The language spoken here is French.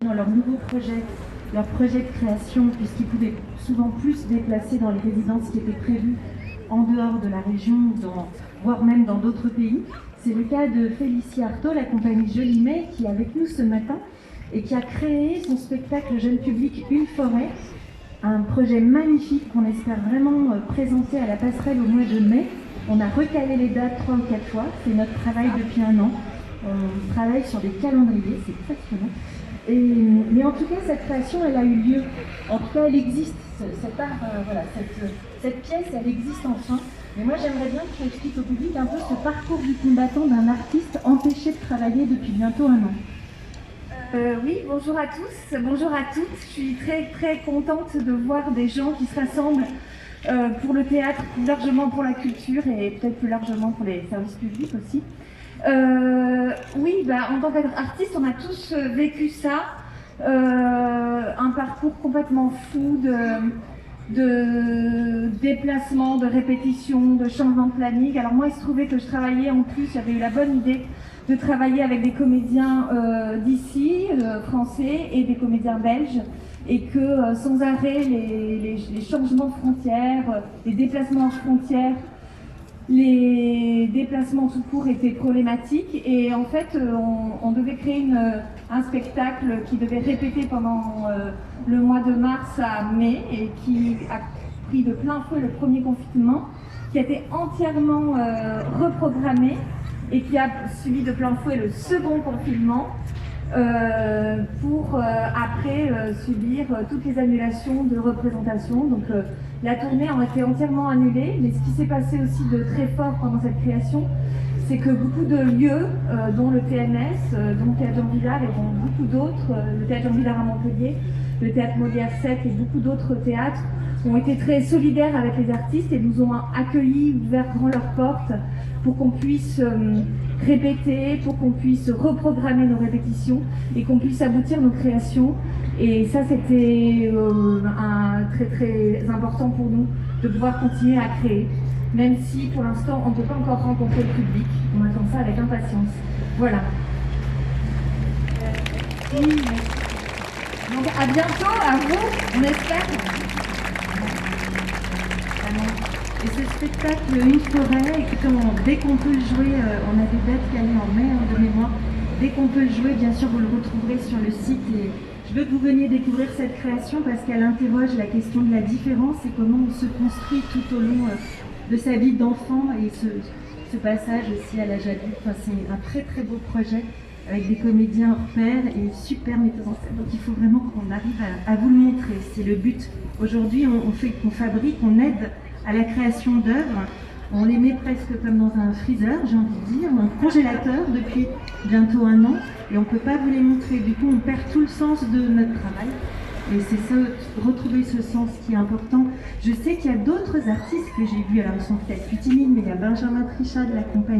dans leur nouveau projet, leur projet de création, puisqu'ils pouvaient souvent plus se déplacer dans les résidences qui étaient prévues en dehors de la région, voire même dans d'autres pays. C'est le cas de Félicie Artaud, la compagnie Jolimet, qui est avec nous ce matin et qui a créé son spectacle jeune public Une forêt, un projet magnifique qu'on espère vraiment présenter à la Passerelle au mois de mai. On a recalé les dates 3 ou 4 fois, c'est notre travail depuis un an. On travaille sur des calendriers, c'est passionnant. Mais en tout cas, cette création, elle a eu lieu. En tout cas, elle existe. Cette pièce, elle existe enfin. Mais moi, j'aimerais bien que tu expliques au public un peu ce parcours du combattant d'un artiste empêché de travailler depuis bientôt un an. Oui, bonjour à tous, bonjour à toutes. Je suis très très contente de voir des gens qui se rassemblent pour le théâtre, plus largement pour la culture et peut-être plus largement pour les services publics aussi. Oui, en tant qu'artiste, on a tous vécu ça, un parcours complètement fou de déplacement, de répétition, de changement de planning. Alors moi, il se trouvait que je travaillais en plus, j'avais eu la bonne idée de travailler avec des comédiens d'ici, français, et des comédiens belges, et que sans arrêt, les changements de frontières, les déplacements en frontières, les déplacements tout court étaient problématiques, et en fait on devait créer un spectacle qui devait répéter pendant le mois de mars à mai, et qui a pris de plein fouet le premier confinement, qui a été entièrement reprogrammé et qui a suivi de plein fouet le second confinement pour après subir toutes les annulations de représentation. Donc la tournée a été entièrement annulée, mais ce qui s'est passé aussi de très fort pendant cette création, c'est que beaucoup de lieux, dont le TNS, dont le Théâtre Jean Vilar et dont beaucoup d'autres, le Théâtre Jean Vilar à Montpellier, le Théâtre Molière 7 et beaucoup d'autres théâtres, ont été très solidaires avec les artistes et nous ont accueillis, ouvert grand leurs portes pour qu'on puisse répéter, pour qu'on puisse reprogrammer nos répétitions et qu'on puisse aboutir nos créations. Et ça, c'était très très important pour nous de pouvoir continuer à créer, même si pour l'instant on ne peut pas encore rencontrer le public. On attend ça avec impatience. Voilà. Donc à bientôt, à vous, on espère. Et ce spectacle Une forêt, dès qu'on peut le jouer, on a des dates calées en mai de mémoire, dès qu'on peut le jouer, bien sûr vous le retrouverez sur le site. Et je veux que vous veniez découvrir cette création parce qu'elle interroge la question de la différence et comment on se construit tout au long de sa vie d'enfant, et ce passage aussi à l'âge adulte. Enfin, c'est un très très beau projet avec des comédiens hors pair et une super metteuse en scène. Donc il faut vraiment qu'on arrive à vous le montrer, c'est le but. Aujourd'hui on fabrique, on aide à la création d'œuvres. On les met presque comme dans un freezer, j'ai envie de dire, un congélateur depuis bientôt un an, et on ne peut pas vous les montrer. Du coup, on perd tout le sens de notre travail. Et c'est ça, retrouver ce sens qui est important. Je sais qu'il y a d'autres artistes que j'ai vus, alors ils sont peut-être plus timides, mais il y a Benjamin Trichat de la compagnie